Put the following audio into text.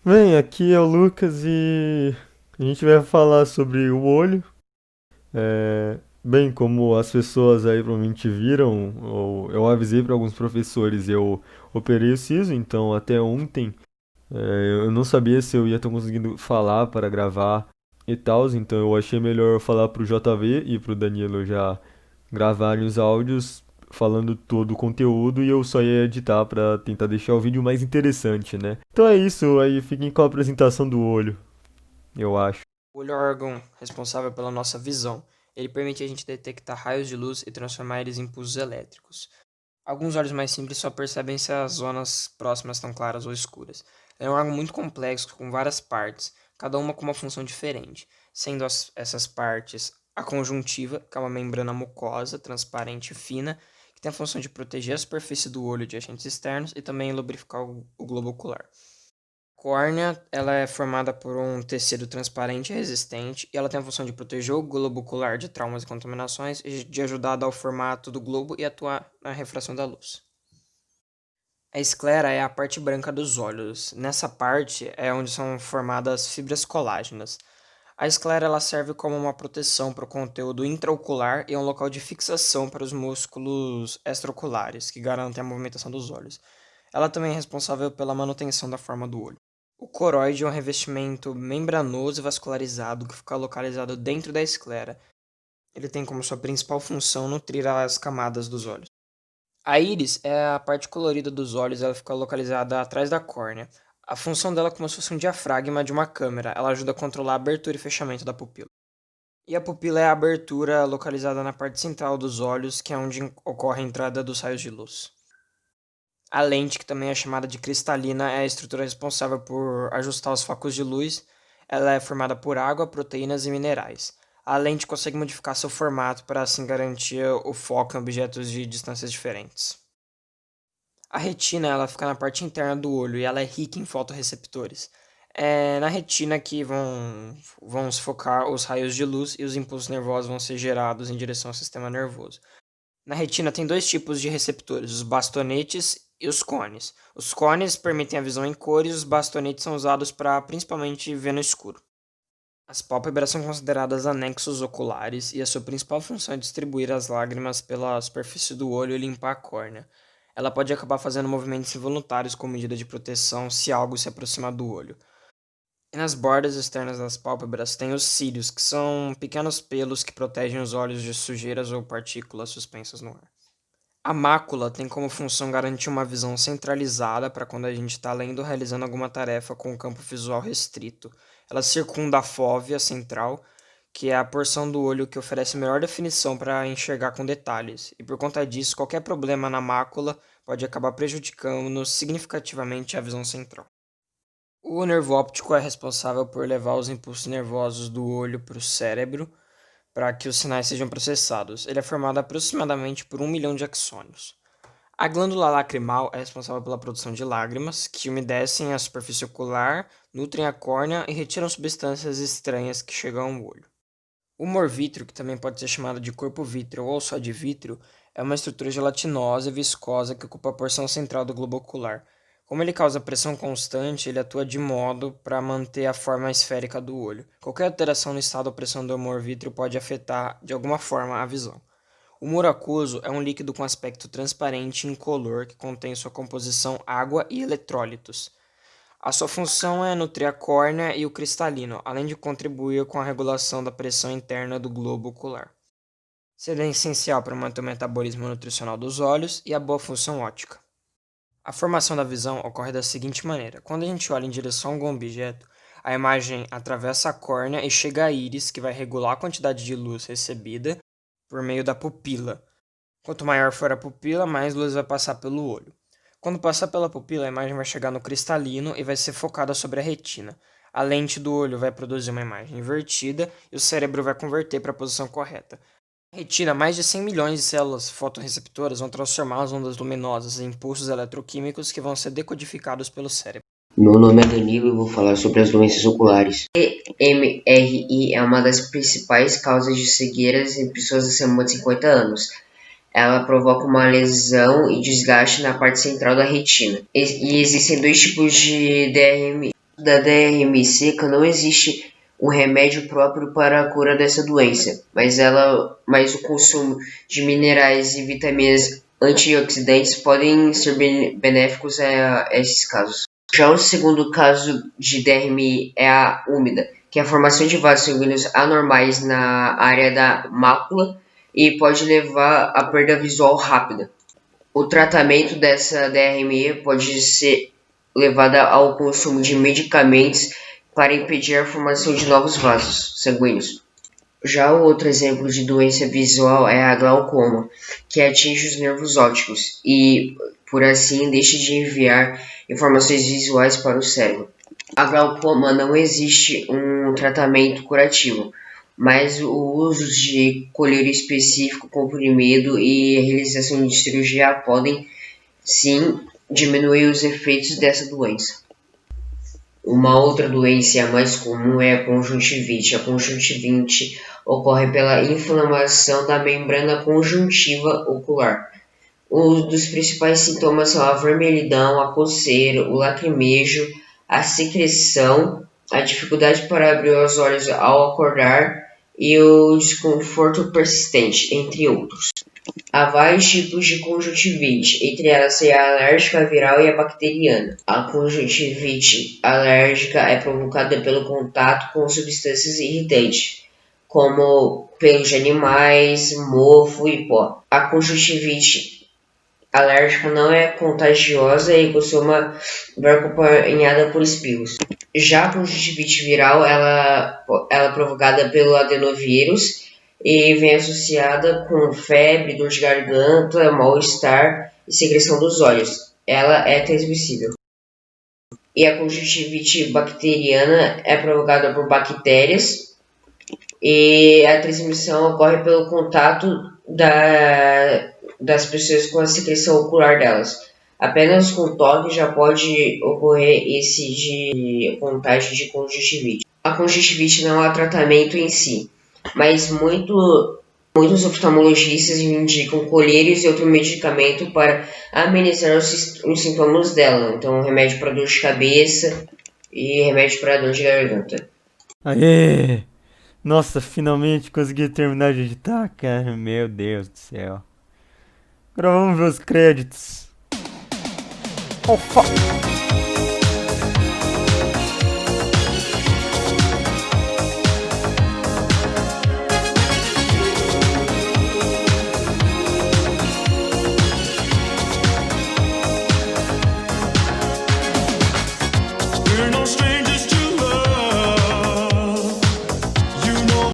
Bem, aqui é o Lucas e a gente vai falar sobre o olho. Bem, como as pessoas aí provavelmente viram, eu avisei para alguns professores, eu operei o siso, então até ontem eu não sabia se eu ia estar conseguindo falar para gravar e tal, então eu achei melhor falar pro JV e pro Danilo já gravarem os áudios falando todo o conteúdo e eu só ia editar para tentar deixar o vídeo mais interessante, né? Então é isso, aí fiquem com a apresentação do olho, eu acho. O olho é o órgão responsável pela nossa visão. Ele permite a gente detectar raios de luz e transformar eles em pulsos elétricos. Alguns olhos mais simples só percebem se as zonas próximas estão claras ou escuras. É um órgão muito complexo, com várias partes, cada uma com uma função diferente, sendo essas partes a conjuntiva, que é uma membrana mucosa, transparente e fina, que tem a função de proteger a superfície do olho de agentes externos e também lubrificar o globo ocular. Córnea, ela é formada por um tecido transparente e resistente, e ela tem a função de proteger o globo ocular de traumas e contaminações e de ajudar a dar o formato do globo e atuar na refração da luz. A esclera é a parte branca dos olhos. Nessa parte é onde são formadas fibras colágenas. A esclera ela serve como uma proteção para o conteúdo intraocular e é um local de fixação para os músculos extraoculares, que garantem a movimentação dos olhos. Ela também é responsável pela manutenção da forma do olho. O coroide é um revestimento membranoso e vascularizado que fica localizado dentro da esclera. Ele tem como sua principal função nutrir as camadas dos olhos. A íris é a parte colorida dos olhos, ela fica localizada atrás da córnea. A função dela é como se fosse um diafragma de uma câmera. Ela ajuda a controlar a abertura e fechamento da pupila. E a pupila é a abertura localizada na parte central dos olhos, que é onde ocorre a entrada dos raios de luz. A lente, que também é chamada de cristalina, é a estrutura responsável por ajustar os focos de luz. Ela é formada por água, proteínas e minerais. A lente consegue modificar seu formato para assim garantir o foco em objetos de distâncias diferentes. A retina ela fica na parte interna do olho e ela é rica em fotorreceptores. É na retina que vão se focar os raios de luz e os impulsos nervosos vão ser gerados em direção ao sistema nervoso. Na retina tem dois tipos de receptores, os bastonetes e os cones. Os cones permitem a visão em cores e os bastonetes são usados para principalmente ver no escuro. As pálpebras são consideradas anexos oculares e a sua principal função é distribuir as lágrimas pela superfície do olho e limpar a córnea. Ela pode acabar fazendo movimentos involuntários como medida de proteção se algo se aproximar do olho. E nas bordas externas das pálpebras tem os cílios, que são pequenos pelos que protegem os olhos de sujeiras ou partículas suspensas no ar. A mácula tem como função garantir uma visão centralizada para quando a gente está lendo ou realizando alguma tarefa com o campo visual restrito. Ela circunda a fóvea central, que é a porção do olho que oferece melhor definição para enxergar com detalhes, e por conta disso, qualquer problema na mácula pode acabar prejudicando significativamente a visão central. O nervo óptico é responsável por levar os impulsos nervosos do olho para o cérebro para que os sinais sejam processados. Ele é formado aproximadamente por 1 milhão de axônios. A glândula lacrimal é responsável pela produção de lágrimas, que umedecem a superfície ocular, nutrem a córnea e retiram substâncias estranhas que chegam ao olho. O humor vítreo, que também pode ser chamado de corpo vítreo ou só de vítreo, é uma estrutura gelatinosa e viscosa que ocupa a porção central do globo ocular. Como ele causa pressão constante, ele atua de modo para manter a forma esférica do olho. Qualquer alteração no estado ou pressão do humor vítreo pode afetar de alguma forma a visão. O humor aquoso é um líquido com aspecto transparente e incolor que contém em sua composição água e eletrólitos. A sua função é nutrir a córnea e o cristalino, além de contribuir com a regulação da pressão interna do globo ocular. Sendo essencial para manter o metabolismo nutricional dos olhos e a boa função óptica. A formação da visão ocorre da seguinte maneira: quando a gente olha em direção a algum objeto, a imagem atravessa a córnea e chega à íris, que vai regular a quantidade de luz recebida por meio da pupila. Quanto maior for a pupila, mais luz vai passar pelo olho. Quando passar pela pupila, a imagem vai chegar no cristalino e vai ser focada sobre a retina. A lente do olho vai produzir uma imagem invertida e o cérebro vai converter para a posição correta. Na retina, mais de 100 milhões de células fotorreceptoras vão transformar as ondas luminosas em impulsos eletroquímicos que vão ser decodificados pelo cérebro. Meu nome é Danilo e vou falar sobre as doenças oculares. EMRI é uma das principais causas de cegueiras em pessoas acima de 50 anos. Ela provoca uma lesão e desgaste na parte central da retina. E existem dois tipos de DRMI. Da DRM seca não existe um remédio próprio para a cura dessa doença, mas o consumo de minerais e vitaminas antioxidantes podem ser benéficos a esses casos. Já o segundo caso de DRMI é a úmida, que é a formação de vasos sanguíneos anormais na área da mácula e pode levar à perda visual rápida. O tratamento dessa DRMI pode ser levado ao consumo de medicamentos para impedir a formação de novos vasos sanguíneos. Já o outro exemplo de doença visual é a glaucoma, que atinge os nervos ópticos e, por assim, deixa de enviar informações visuais para o cérebro. A glaucoma não existe um tratamento curativo, mas o uso de colírio específico, comprimido e a realização de cirurgia podem, sim, diminuir os efeitos dessa doença. Uma outra doença, a mais comum, é a conjuntivite. A conjuntivite ocorre pela inflamação da membrana conjuntiva ocular. Um dos principais sintomas são a vermelhidão, a coceira, o lacrimejo, a secreção, a dificuldade para abrir os olhos ao acordar e o desconforto persistente, entre outros. Há vários tipos de conjuntivite, entre elas a alérgica, a viral e a bacteriana. A conjuntivite alérgica é provocada pelo contato com substâncias irritantes, como pelos de animais, mofo e pó. A conjuntivite alérgica não é contagiosa e costuma vir acompanhada por espirros. Já a conjuntivite viral ela é provocada pelo adenovírus e vem associada com febre, dor de garganta, mal-estar e secreção dos olhos. Ela é transmissível. E a conjuntivite bacteriana é provocada por bactérias e a transmissão ocorre pelo contato das pessoas com a secreção ocular delas. Apenas com toque já pode ocorrer esse de contágio de conjuntivite. A conjuntivite não há tratamento em si, mas muitos oftalmologistas indicam colírios e outro medicamento para amenizar os sintomas dela. Então, remédio para dor de cabeça e remédio para dor de garganta. Aê! Nossa, finalmente consegui terminar de editar, cara. Meu Deus do céu. Agora vamos ver os créditos. Oh, fuck!